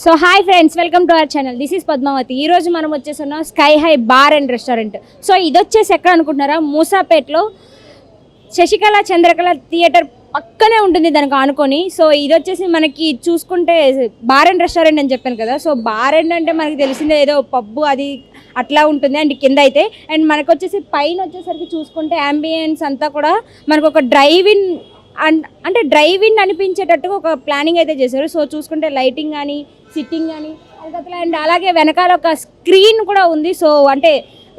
So hi friends, welcome to our channel. This is Padmavathi. ఈ రోజు మనం వచ్చేస్తున్నాం sky high bar and restaurant. So ఇది వచ్చేసి ఎక్కడ అనుకుంటున్నారా, మూసాపేట్లో శశికళ చంద్రకళ థియేటర్ పక్కనే ఉంటుంది దానికి ఆనుకొని. సో ఇది వచ్చేసి మనకి చూసుకుంటే బార్ అండ్ రెస్టారెంట్ అని చెప్పాను కదా. సో బార్ అండ్ అంటే మనకి తెలిసిందే, ఏదో పబ్బు అది అట్లా ఉంటుంది. అండ్ కింద అయితే అండ్ మనకు వచ్చేసి పైన వచ్చేసరికి చూసుకుంటే అంబియన్స్ అంతా కూడా మనకు ఒక అంటే డ్రైవ్ ఇన్ అనిపించేటట్టుగా ఒక ప్లానింగ్ అయితే చేశారు. సో చూసుకుంటే లైటింగ్ కానీ సిట్టింగ్ కానీ అండ్ అలాగే వెనకాల ఒక స్క్రీన్ కూడా ఉంది. సో అంటే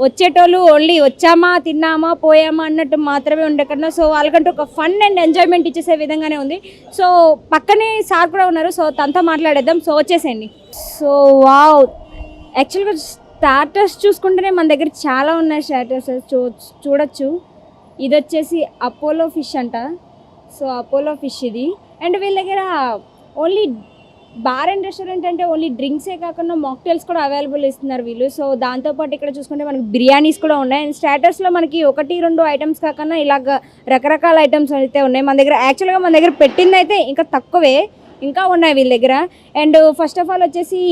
వచ్చేటోళ్ళు ఓన్లీ వచ్చామా తిన్నామా పోయామా అన్నట్టు మాత్రమే ఉండే కన్నా సో వాళ్ళకంటే ఒక ఫన్ అండ్ ఎంజాయ్మెంట్ ఇచ్చేసే విధంగానే ఉంది. సో పక్కనే సార్ కూడా ఉన్నారు. సో తనతో మాట్లాడేద్దాం. సో వచ్చేసేయండి. సో వావ్, యాక్చువల్గా స్టార్టర్స్ చూసుకుంటేనే మన దగ్గర చాలా ఉన్నాయి స్టార్టర్స్ చూడొచ్చు. ఇది వచ్చేసి అపోలో ఫిష్ అంట. సో అపోలో ఫిష్ ఇది. అండ్ వీళ్ళ దగ్గర ఓన్లీ బార్ అండ్ రెస్టారెంట్ అంటే ఓన్లీ డ్రింక్సే కాకుండా మాక్టైల్స్ కూడా అవైలబుల్ ఇస్తున్నారు వీళ్ళు. సో దాంతోపాటు ఇక్కడ చూసుకుంటే మనకి బిర్యానీస్ కూడా ఉన్నాయి. అండ్ స్టార్టర్స్లో మనకి 1-2 ఐటమ్స్ కాకుండా ఇలాగ రకరకాల ఐటమ్స్ అయితే ఉన్నాయి మన దగ్గర. యాక్చువల్గా మన దగ్గర పెట్టింది అయితే ఇంకా తక్కువే, ఇంకా ఉన్నాయి వీళ్ళ దగ్గర. అండ్ ఫస్ట్ ఆఫ్ ఆల్ వచ్చేసి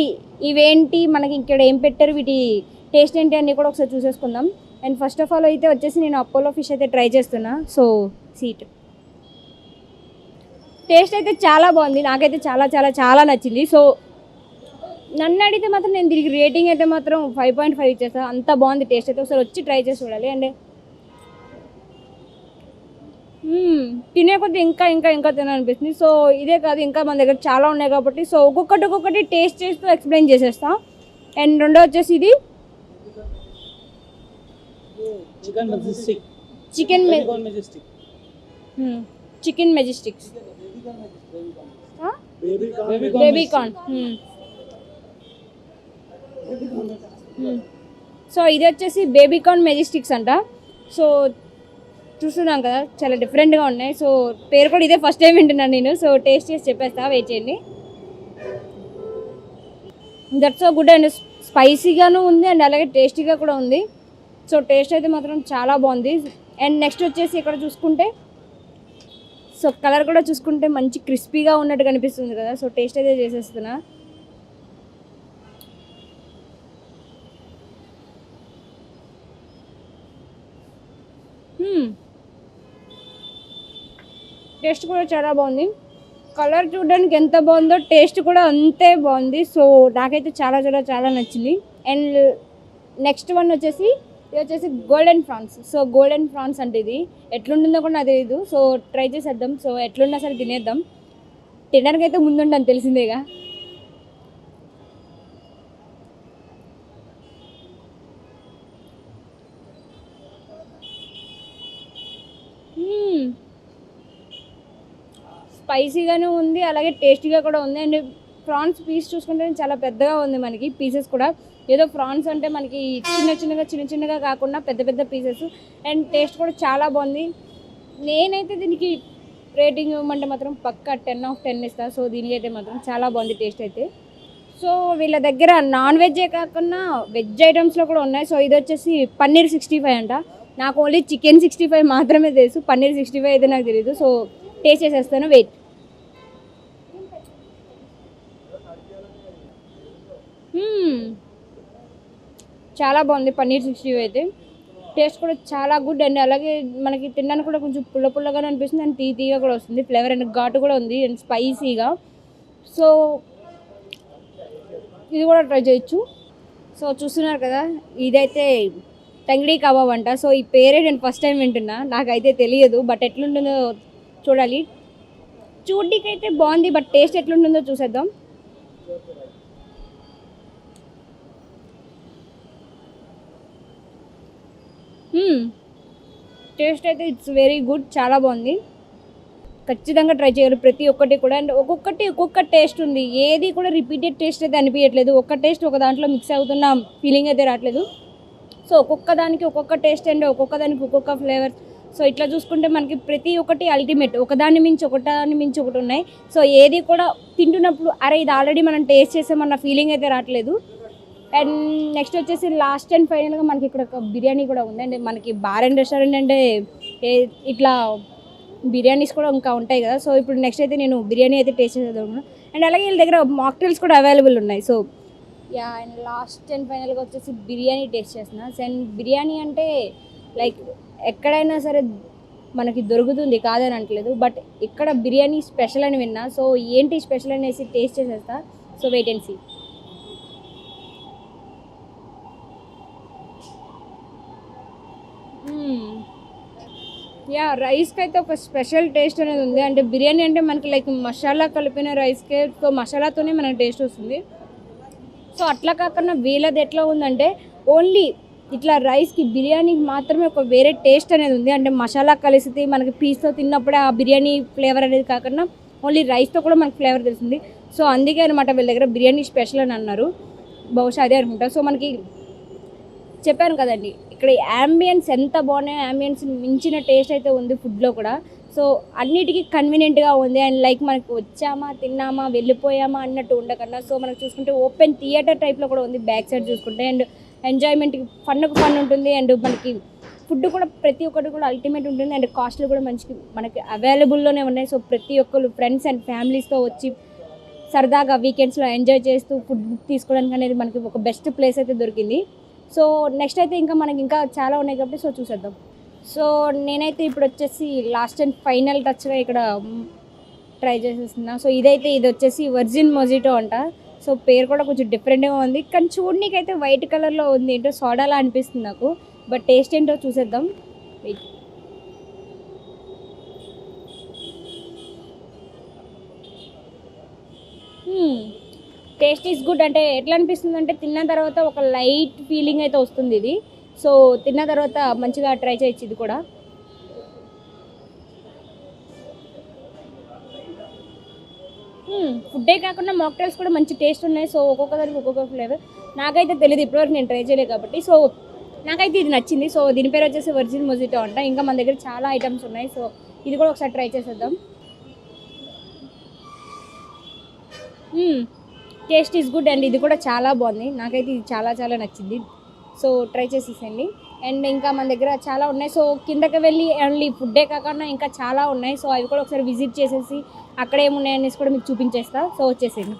ఇవేంటి, మనకి ఇక్కడ ఏం పెట్టారు, వీటి టేస్ట్ ఏంటి అన్నీ కూడా ఒకసారి చూసేసుకుందాం. అండ్ ఫస్ట్ ఆఫ్ ఆల్ అయితే వచ్చేసి నేను అపోలో ఫిష్ అయితే ట్రై చేస్తున్నా. సో సీట్ టేస్ట్ అయితే చాలా బాగుంది, నాకైతే చాలా చాలా చాలా నచ్చింది. సో నన్ను అడిగితే మాత్రం నేను దీనికి రేటింగ్ అయితే మాత్రం 5.5 ఇచ్చేస్తాను. అంత బాగుంది టేస్ట్ అయితే. ఒకసారి వచ్చి ట్రై చేసి చూడాలి. అండ్ తినే కొద్ది ఇంకా ఇంకా ఇంకా తినాలనిపిస్తుంది. సో ఇదే కాదు, ఇంకా మన దగ్గర చాలా ఉన్నాయి కాబట్టి సో ఒక్కొక్కటి టేస్ట్ చేస్తూ ఎక్స్ప్లెయిన్ చేసేస్తాం. అండ్ రెండో వచ్చేసి ఇది చికెన్ మెజెస్టిక్స్ బేబీకార్న్. సో ఇది వచ్చేసి బేబీకార్న్ మెజెస్టిక్స్ అంట. సో చూస్తున్నాం కదా, చాలా డిఫరెంట్గా ఉన్నాయి. సో పేరు కూడా ఇదే ఫస్ట్ టైం వింటున్నాను నేను. సో టేస్ట్ చేసి చెప్పేస్తా, వెయిట్ చేయండి. That's so good. అండ్ స్పైసీగాను ఉంది అండ్ అలాగే టేస్టీగా కూడా ఉంది. సో టేస్ట్ అయితే మాత్రం చాలా బాగుంది. అండ్ నెక్స్ట్ వచ్చేసి ఇక్కడ చూసుకుంటే సో కలర్ కూడా చూసుకుంటే మంచి క్రిస్పీగా ఉన్నట్టు కనిపిస్తుంది కదా. సో టేస్ట్ అయితే చేసేస్తున్నా. టేస్ట్ కూడా చాలా బాగుంది. కలర్ చూడడానికి ఎంత బాగుందో టేస్ట్ కూడా అంతే బాగుంది. సో నాకైతే చాలా చాలా చాలా నచ్చింది. అండ్ నెక్స్ట్ వన్ వచ్చేసి ఇది వచ్చేసి golden prawns. So golden prawns అంటే ఇది ఎట్లుంటుందో కూడా నాకు తెలియదు. సో ట్రై చేసేద్దాం. సో ఎట్లున్నా సరే తినేద్దాం. తినడానికి అయితే ముందుంటాను తెలిసిందేగా. స్పైసీగానే ఉంది, అలాగే టేస్టీగా కూడా ఉంది. అండ్ ప్రాన్స్ పీస్ చూసుకుంటే చాలా పెద్దగా ఉంది మనకి పీసెస్ కూడా. ఏదో ప్రాన్స్ అంటే మనకి చిన్న చిన్నగా కాకుండా పెద్ద పెద్ద పీసెస్. అండ్ టేస్ట్ కూడా చాలా బాగుంది. నేనైతే దీనికి రేటింగ్ ఇవ్వమంటే మాత్రం పక్కా 10/10 ఇస్తాను. సో దీనికి అయితే మాత్రం చాలా బాగుంది టేస్ట్ అయితే. సో వీళ్ళ దగ్గర నాన్ వెజ్జే కాకుండా వెజ్ ఐటమ్స్లో కూడా ఉన్నాయి. సో ఇది వచ్చేసి పన్నీర్ 65 అంట. నాకు ఓన్లీ చికెన్ 65 మాత్రమే తెలుసు, పన్నీర్ 65 అయితే నాకు తెలియదు. సో టేస్ట్ చేసేస్తాను, వెయిట్. చాలా బాగుంది పన్నీర్ 65 అయితే. టేస్ట్ కూడా చాలా గుడ్. అండ్ అలాగే మనకి తినడానికి కూడా కొంచెం పుల్లగానే అనిపిస్తుంది. అండ్ తీగా కూడా వస్తుంది ఫ్లేవర్. అండ్ ఘాటు కూడా ఉంది అండ్ స్పైసీగా. సో ఇది కూడా ట్రై చేయొచ్చు. సో చూస్తున్నారు కదా, ఇదైతే తంగిడి కబాబ్ అంట. సో ఈ పేరే నేను ఫస్ట్ టైం వింటున్నా, నాకైతే తెలియదు. బట్ ఎట్లుంటుందో చూడాలి. చూడ్డానికి అయితే బాగుంది, బట్ టేస్ట్ ఎట్లుంటుందో చూసేద్దాం. టేస్ట్ అయితే ఇట్స్ వెరీ గుడ్, చాలా బాగుంది. ఖచ్చితంగా ట్రై చేయాలి ప్రతి ఒక్కటి కూడా. అండ్ ఒక్కొక్క టేస్ట్ ఉంది, ఏది కూడా రిపీటెడ్ టేస్ట్ అయితే అనిపించట్లేదు. ఒక్క టేస్ట్ ఒక దాంట్లో మిక్స్ అవుతున్న ఫీలింగ్ అయితే రావట్లేదు. సో ఒక్కొక్క దానికి ఒక్కొక్క టేస్ట్ అండ్ ఒక్కొక్క దానికి ఒక్కొక్క ఫ్లేవర్. సో ఇట్లా చూసుకుంటే మనకి ప్రతి ఒక్కటి అల్టిమేట్, ఒకదాన్ని మించి ఒకటి ఉన్నాయి. సో ఏది కూడా తింటున్నప్పుడు అరే ఇది ఆల్రెడీ మనం టేస్ట్ చేసామన్న ఫీలింగ్ అయితే రావట్లేదు. అండ్ నెక్స్ట్ వచ్చేసి లాస్ట్ అండ్ ఫైనల్గా మనకి ఇక్కడ ఒక బిర్యానీ కూడా ఉంది. అండ్ మనకి బార్ అండ్ రెస్టారెంట్ అంటే ఇట్లా బిర్యానీస్ కూడా ఇంకా ఉంటాయి కదా. సో ఇప్పుడు నెక్స్ట్ అయితే నేను బిర్యానీ అయితే టేస్ట్ చేద్దాం. అండ్ అలాగే వీళ్ళ దగ్గర మాక్టైల్స్ కూడా అవైలబుల్ ఉన్నాయి. So yeah, and last and ఫైనల్గా వచ్చేసి బిర్యానీ టేస్ట్ చేస్తున్నా. అండ్ బిర్యానీ అంటే లైక్ ఎక్కడైనా సరే మనకి దొరుకుతుంది, కాదని అనట్లేదు, బట్ ఇక్కడ బిర్యానీ స్పెషల్ అని విన్నా. సో ఏంటి స్పెషల్ అనేసి టేస్ట్ చేసేస్తా. So wait and see. Yeah, రైస్కి అయితే ఒక స్పెషల్ టేస్ట్ అనేది ఉంది. అంటే బిర్యానీ అంటే మనకి లైక్ మసాలా కలిపిన రైస్కే, సో మసాలాతోనే మనకి టేస్ట్ వస్తుంది. సో అట్లా కాకుండా వీళ్ళది ఎట్లా ఉందంటే ఓన్లీ ఇట్లా రైస్కి బిర్యానీకి మాత్రమే ఒక వేరే టేస్ట్ అనేది ఉంది. అంటే మసాలా కలిసి మనకి పీస్తో తిన్నప్పుడే ఆ బిర్యానీ ఫ్లేవర్ అనేది కాకుండా ఓన్లీ రైస్తో కూడా మనకి ఫ్లేవర్ తెలిసింది. సో అందుకే అనమాట వీళ్ళ దగ్గర బిర్యానీ స్పెషల్ అని అన్నారు. బహుశా అదే అనుకుంటా. సో మనకి చెప్పాను కదండి, ఇక్కడ యాంబియన్స్ ఎంత బాగున్నాయో, యాంబియన్స్ మించిన టేస్ట్ అయితే ఉంది ఫుడ్లో కూడా. సో అన్నిటికీ కన్వీనియంట్గా ఉంది. అండ్ లైక్ మనకు వచ్చామా తిన్నామా వెళ్ళిపోయామా అన్నట్టు ఉండకన్నా, సో మనకు చూసుకుంటే ఓపెన్ థియేటర్ టైప్లో కూడా ఉంది బ్యాక్ సైడ్ చూసుకుంటే. అండ్ ఎంజాయ్మెంట్కి ఫన్ ఉంటుంది. అండ్ మనకి ఫుడ్ కూడా ప్రతి ఒక్కటి కూడా అల్టిమేట్ ఉంటుంది. అండ్ కాస్ట్లు కూడా మనకి అవైలబుల్లోనే ఉన్నాయి. సో ప్రతి ఒక్కరు ఫ్రెండ్స్ అండ్ ఫ్యామిలీస్తో వచ్చి సరదాగా వీకెండ్స్లో ఎంజాయ్ చేస్తూ ఫుడ్ తీసుకోవడానికి అనేది మనకి ఒక బెస్ట్ ప్లేస్ అయితే దొరికింది. సో నెక్స్ట్ అయితే ఇంకా మనకి ఇంకా చాలా ఉన్నాయి కాబట్టి సో చూసేద్దాం. సో నేనైతే ఇప్పుడు వచ్చేసి లాస్ట్ అండ్ ఫైనల్ టచ్గా ఇక్కడ ట్రై చేసేస్తున్నా. సో ఇది వచ్చేసి వర్జిన్ మొజిటో అంట. సో పేరు కూడా కొంచెం డిఫరెంట్గా ఉంది, కానీ చూడనీకైతే వైట్ కలర్లో ఉంది. ఏంటో సోడాలా అనిపిస్తుంది నాకు, బట్ టేస్ట్ ఏంటో చూసేద్దాం. వెయిట్. Taste is good. అంటే ఎట్లా అనిపిస్తుంది అంటే తిన్న తర్వాత ఒక లైట్ ఫీలింగ్ అయితే వస్తుంది ఇది. సో తిన్న తర్వాత మంచిగా ట్రై చేయొచ్చు ఇది కూడా. ఫుడ్డే కాకుండా మాక్టైల్స్ కూడా మంచి టేస్ట్ ఉన్నాయి. సో ఒక్కొక్క దానికి ఒక్కొక్క ఫ్లేవర్. నాకైతే తెలియదు, ఇప్పటివరకు నేను ట్రై చేయలేదు కాబట్టి. సో నాకైతే ఇది నచ్చింది. సో దీని పేరు వచ్చేసి వర్జిన్ మొజిటో అంట. ఇంకా మన దగ్గర చాలా ఐటమ్స్ ఉన్నాయి. సో ఇది కూడా ఒకసారి ట్రై చేసేద్దాం. Taste is good. అండ్ ఇది కూడా చాలా బాగుంది. నాకైతే ఇది చాలా చాలా నచ్చింది. So try చేసేసండి. అండ్ ఇంకా మన దగ్గర చాలా ఉన్నాయి. సో కిందకి వెళ్ళి ఓన్లీ ఫుడ్డే కాకుండా ఇంకా చాలా ఉన్నాయి. సో అవి కూడా ఒకసారి విజిట్ చేసేసి అక్కడ ఏమున్నాయనేసి కూడా మీకు చూపించేస్తా. సో వచ్చేసేయండి.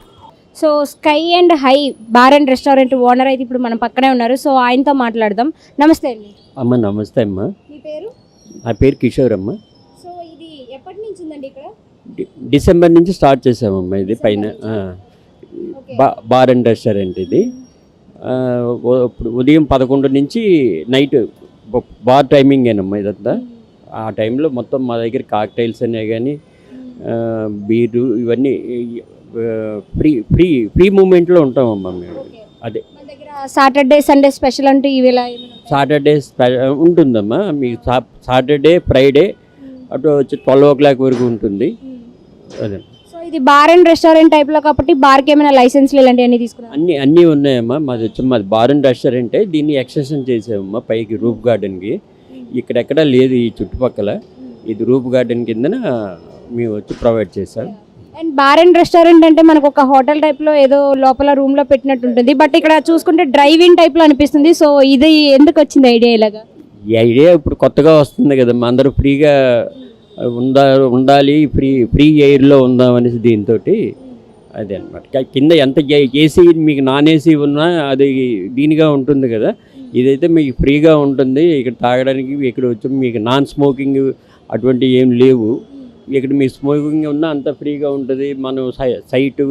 So sky and high bar and restaurant owner అయితే ఇప్పుడు మనం పక్కనే ఉన్నారు. సో ఆయనతో మాట్లాడదాం. నమస్తే అండి. అమ్మ నమస్తే అమ్మ. మీ పేరు? నా పేరు కిషోర్ అమ్మ. సో ఇది ఎప్పటి నుంచి ఉందండి ఇక్కడ? డిసెంబర్ నుంచి స్టార్ట్ చేసామమ్మ. ఇది పైన బార్ అండ్ రెస్టారెంట్. ఇది ఇప్పుడు ఉదయం 11 నుంచి నైట్ బార్ టైమింగేనమ్మా ఇదంతా. ఆ టైంలో మొత్తం మా దగ్గర కాక్టైల్స్ అనే కానీ బీరు ఇవన్నీ ఫ్రీ ఫ్రీ ఫ్రీ మూమెంట్లో ఉంటామమ్మా మేము. అదే సాటర్డే సండే స్పెషల్ అంటే ఇవి సాటర్డే ఉంటుందమ్మా మీకు. సాటర్డే ఫ్రైడే అటు వచ్చి 12 o'clock వరకు ఉంటుంది. అదే. సో ఇది బార్ అండ్ రెస్టారెంట్ టైప్లో కాబట్టి బార్కి ఏమైనా లైసెన్స్లు ఇలాంటివన్నీ తీసుకున్నాం? అన్నీ ఉన్నాయమ్మా. మాది బార్ అండ్ రెస్టారెంటే. దీన్ని ఎక్స్టెన్షన్ చేసామమ్మా పైకి రూఫ్ గార్డెన్కి. ఇక్కడెక్కడా లేదు ఈ చుట్టుపక్కల. ఇది రూఫ్ గార్డెన్ కిందన మేము వచ్చి ప్రొవైడ్ చేస్తాం. అండ్ బార్ అండ్ రెస్టారెంట్ అంటే మనకు ఒక హోటల్ టైప్లో ఏదో లోపల రూమ్లో పెట్టినట్టు ఉంటుంది, బట్ ఇక్కడ చూసుకుంటే డ్రైవ్ ఇన్ టైప్లో అనిపిస్తుంది. సో ఇది ఎందుకు వచ్చింది ఐడియా ఇలాగా? ఈ ఐడియా ఇప్పుడు కొత్తగా వస్తుంది కదమ్మా. అందరూ ఫ్రీగా ఉండాలి, ఫ్రీ ఎయిర్లో ఉందామనేసి దీంతో అదే అనమాట. కింద ఎంత ఏసీ మీకు నాన్ ఏసీ ఉన్నా అది దీనిగా ఉంటుంది కదా. ఇదైతే మీకు ఫ్రీగా ఉంటుంది. ఇక్కడ తాగడానికి ఇక్కడ వచ్చి మీకు నాన్ స్మోకింగ్ అటువంటివి ఏం లేవు. ఇక్కడ మీ స్మోకింగ్ ఉన్నా అంత ఫ్రీగా ఉంటుంది. మనం సైటు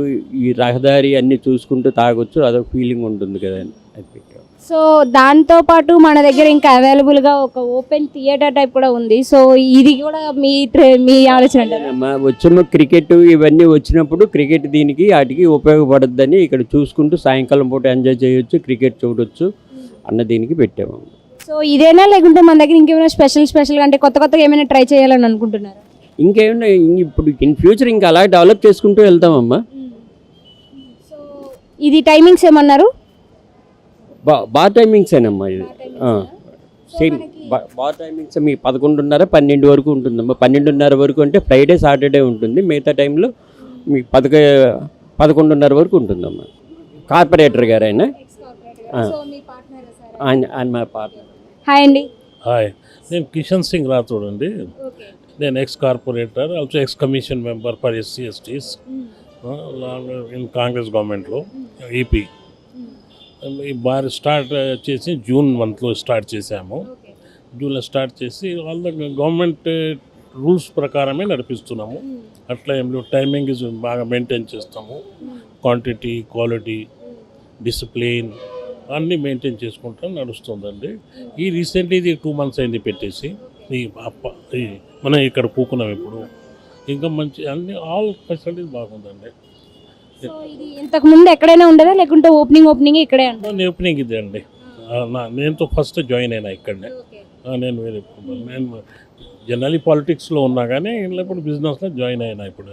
ఈ రహదారి అన్నీ చూసుకుంటూ తాగొచ్చు. అదొక ఫీలింగ్ ఉంటుంది కదా అది. సో దాంతోపాటు మన దగ్గర ఇంకా అవైలబుల్గా ఒక ఓపెన్ థియేటర్ టైప్ కూడా ఉంది. సో ఇది కూడా మీ ఆలోచన అంటారా? వచ్చేమో క్రికెట్ ఇవన్నీ వచ్చినప్పుడు క్రికెట్ దీనికి వాటికి ఉపయోగపడద్దని ఇక్కడ చూసుకుంటూ సాయంకాలం పూట ఎంజాయ్ చేయొచ్చు, క్రికెట్ చూడొచ్చు అన్న దీనికి పెట్టాము. సో ఇదేనా లేకుంటే మన దగ్గర ఇంకేమైనా స్పెషల్గా అంటే కొత్తగా ఏమైనా ట్రై చేయాలని అనుకుంటున్నారా? ఇంకేమైనా ఇప్పుడు ఇన్ ఫ్యూచర్ ఇంకా అలా డెవలప్ చేసుకుంటూ వెళ్తామమ్మా. సో ఇది టైమింగ్స్ ఏమన్నారు? బార్ టైమింగ్స్ ఏనమ్మా. ఇది సేమ్ బార్ టైమింగ్స్ మీకు 11:30, 12 వరకు ఉంటుందమ్మా. 12:30 వరకు అంటే ఫ్రైడే సాటర్డే ఉంటుంది. మిగతా టైంలో మీకు 11:30 వరకు ఉంటుందమ్మా. కార్పొరేటర్ గారు ఆయన మా పార్ట్నర్. హాయ్ అండి. హాయ్, నేను కిషన్ సింగ్ రాథోడ్ అండి. నేను ex corporator, also X commission member for SC/STs. In Congress గవర్నమెంట్లో ఏపీ. ఈ బార్ స్టార్ట్ చేసి జూన్ మంత్లో స్టార్ట్ చేసాము. జూన్లో స్టార్ట్ చేసి వాళ్ళ గవర్నమెంట్ రూల్స్ ప్రకారమే నడిపిస్తున్నాము. అట్లా ఏం లేదు, టైమింగ్ బాగా మెయింటైన్ చేస్తాము. క్వాంటిటీ, క్వాలిటీ, డిసిప్లిన్ అన్నీ మెయింటైన్ చేసుకుంటూ నడుస్తుందండి. ఈ రీసెంట్లీ ఇది 2 months అయింది పెట్టేసి. ఈ మనం ఇక్కడ కూకున్నాం ఇప్పుడు. ఇంకా మంచి అన్ని ఆల్ ఫెసిలిటీస్ బాగుందండి. సో ఇది ఇంతకు ముందు ఎక్కడైనా ఉండదా లేకుంటే ఓపెనింగ్ ఇక్కడే ఉంటుంది? ఓపెనింగ్ ఇదే అండి. నేను ఫస్ట్ జాయిన్ అయినా ఇక్కడనే. నేను నేను జనరలీ పాలిటిక్స్లో ఉన్నా కానీ ఇప్పుడు బిజినెస్లో జాయిన్ అయినా. ఇప్పుడు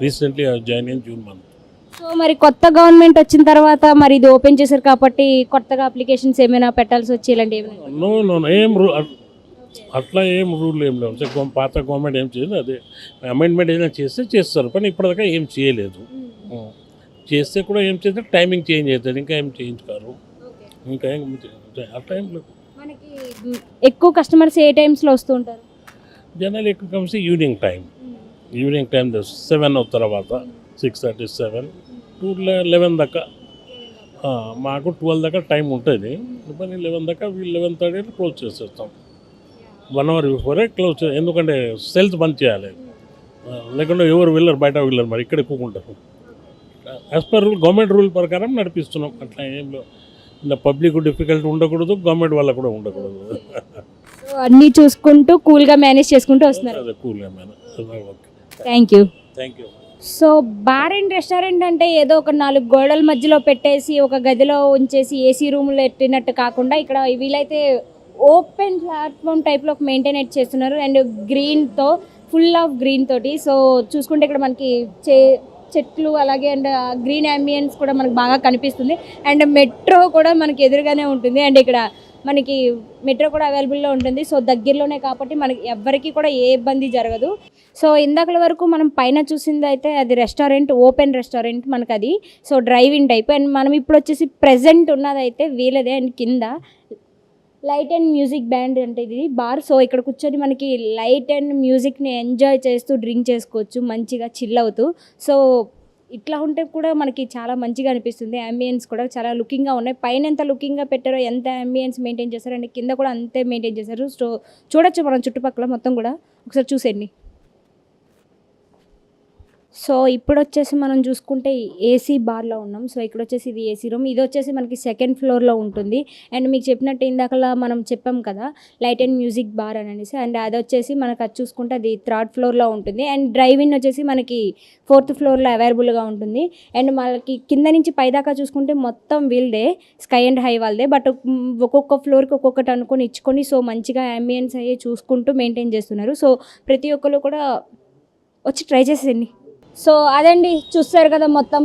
రీసెంట్లీ జాయిన్ అయిన జూన్ మంత్. సో మరి కొత్త గవర్నమెంట్ వచ్చిన తర్వాత మరి ఇది ఓపెన్ చేశారు కాబట్టి కొత్తగా అప్లికేషన్స్ ఏమైనా పెట్టాల్సి వచ్చి ఇలాంటి నో ఏం అట్లా ఏం రూల్ ఏం లేవు. పాత గవర్నమెంట్ ఏం చేయలేదు, అదే అమెండ్మెంట్ ఏదైనా చేస్తే చేస్తారు. కానీ ఇప్పటిదాకా ఏం చేయలేదు. చేస్తే కూడా ఏం చేస్తే టైమింగ్ చేంజ్ అవుతుంది, ఇంకా ఏం చేంజ్ కారు. ఇంకా ఏం అట్లా ఏం లేదు. మనకి ఎక్కువ కస్టమర్స్ ఏ టైమ్స్లో వస్తూ ఉంటారు? జనరల్ ఎక్కువ కలిసి ఈవినింగ్ టైం 7 తర్వాత 6:30, 7 to 11 దాకా. మాకు 12 దాకా టైం ఉంటుంది. 11 దాకా 11:30 క్లోజ్ చేసేస్తాం. 1 hour బిఫోరే క్లోజ్ చేస్తాం. ఎందుకంటే సెల్స్ బంద్ చేయాలి, లేకుంటే ఎవరు వెళ్ళరు, బయట వెళ్ళరు. మరి ఇక్కడ ఎక్కువ as per rule, government rule ప్రకారం నడిపిస్తున్నాం. అట్లా ఏం ఇలా పబ్లిక్ డిఫికల్టీ ఉండకూడదు, గవర్నమెంట్ వాళ్ళకు కూడా ఉండకూడదు. అన్నీ చూసుకుంటూ కూల్గా మేనేజ్ చేసుకుంటూ వస్తున్నారు. అదే కూల్గా manage. Thank you. Thank you. So bar and restaurant అంటే ఏదో ఒక 4 గోడల మధ్యలో పెట్టేసి ఒక గదిలో ఉంచేసి ఏసీ రూమ్లో పెట్టినట్టు కాకుండా ఇక్కడ వీలైతే ఓపెన్ ప్లాట్ఫామ్ టైప్లో మెయింటైన్ చేస్తున్నారు. అండ్ గ్రీన్తో, ఫుల్ ఆఫ్ గ్రీన్ తోటి. సో చూసుకుంటే ఇక్కడ మనకి చెట్లు అలాగే అండ్ గ్రీన్ అంబియన్స్ కూడా మనకు బాగా కనిపిస్తుంది. అండ్ మెట్రో కూడా మనకి ఎదురుగానే ఉంటుంది. అండ్ ఇక్కడ మనకి మెట్రో కూడా అవైలబుల్లో ఉంటుంది. సో దగ్గరలోనే కాబట్టి మనకి ఎవ్వరికి కూడా ఏ ఇబ్బంది జరగదు. సో ఇందాకల వరకు మనం పైన చూసింది అయితే అది రెస్టారెంట్, ఓపెన్ రెస్టారెంట్ మనకు అది. So drive-in type. అండ్ మనం ఇప్పుడు వచ్చేసి ప్రెజెంట్ ఉన్నదైతే వీలదే. అండ్ కింద లైట్ అండ్ మ్యూజిక్ బ్యాండ్ అంటే ఇది బార్. సో ఇక్కడ కూర్చొని మనకి లైట్ అండ్ మ్యూజిక్ని ఎంజాయ్ చేస్తూ డ్రింక్ చేసుకోవచ్చు, మంచిగా చిల్ అవుతూ. సో ఇట్లా ఉంటే కూడా మనకి చాలా మంచిగా అనిపిస్తుంది. అంబియన్స్ కూడా చాలా లుకింగ్గా ఉన్నాయి. పైన ఎంత లుకింగ్గా పెట్టారో, ఎంత అంబియన్స్ మెయింటైన్ చేశారో, అండ్ కింద కూడా అంతే మెయింటైన్ చేశారు. సో చూడొచ్చు మనం చుట్టుపక్కల మొత్తం కూడా, ఒకసారి చూసేయండి. సో ఇప్పుడు వచ్చేసి మనం చూసుకుంటే ఏసీ బార్లో ఉన్నాం. సో ఇక్కడ వచ్చేసి ఇది ఏసీ రూమ్. ఇది వచ్చేసి మనకి 2nd floorలో ఉంటుంది. అండ్ మీకు చెప్పినట్టు ఇందాకలా మనం చెప్పాం కదా లైట్ అండ్ మ్యూజిక్ బార్ అని అనేసి. అండ్ అది వచ్చేసి మనకు అది చూసుకుంటే అది 3rd floorలో ఉంటుంది. అండ్ డ్రైవ్-ఇన్ వచ్చేసి మనకి 4th floorలో అవైలబుల్గా ఉంటుంది. అండ్ మనకి కింద నుంచి పైదాకా చూసుకుంటే మొత్తం వీల్దే, స్కై అండ్ హై వాళ్ళదే. బట్ ఒక్కొక్క ఫ్లోర్కి ఒక్కొక్కటి అనుకొని ఇచ్చుకొని సో మంచిగా అంబియన్స్ అయ్యి చూసుకుంటూ మెయింటైన్ చేస్తున్నారు. సో ప్రతి ఒక్కరు కూడా వచ్చి ట్రై చేసేయండి. సో అదండి, చూస్తారు కదా మొత్తం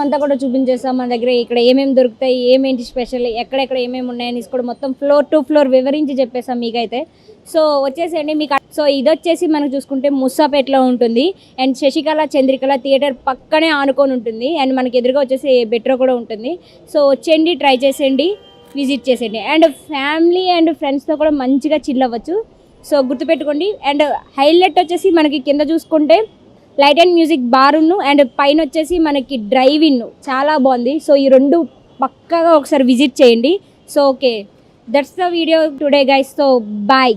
అంతా కూడా చూపించేస్తాం. మన దగ్గర ఇక్కడ ఏమేమి దొరుకుతాయి, ఏమేంటి స్పెషల్, ఎక్కడెక్కడ ఏమేమి ఉన్నాయని కూడా మొత్తం ఫ్లోర్ టు ఫ్లోర్ వివరించి చెప్పేస్తాం మీకైతే. సో వచ్చేసేయండి మీకు. సో ఇది వచ్చేసి మనకు చూసుకుంటే మూసాపేటలో ఉంటుంది. అండ్ శశికళ చంద్రికళ థియేటర్ పక్కనే ఆనుకొని ఉంటుంది. అండ్ మనకి ఎదురుగా వచ్చేసి మెట్రో కూడా ఉంటుంది. సో వచ్చేయండి, ట్రై చేసేయండి, విజిట్ చేసేయండి. అండ్ ఫ్యామిలీ అండ్ ఫ్రెండ్స్తో కూడా మంచిగా చిల్ అవ్వచ్చు. సో గుర్తుపెట్టుకోండి. అండ్ హైలైట్ వచ్చేసి మనకి కింద చూసుకుంటే లైట్ అండ్ మ్యూజిక్ బారును, అండ్ పైన వచ్చేసి మనకి డ్రైవ్-ఇన్ చాలా బాగుంది. సో ఈ 2 పక్కాగా ఒకసారి విజిట్ చేయండి. So okay, that's the video today guys. So bye.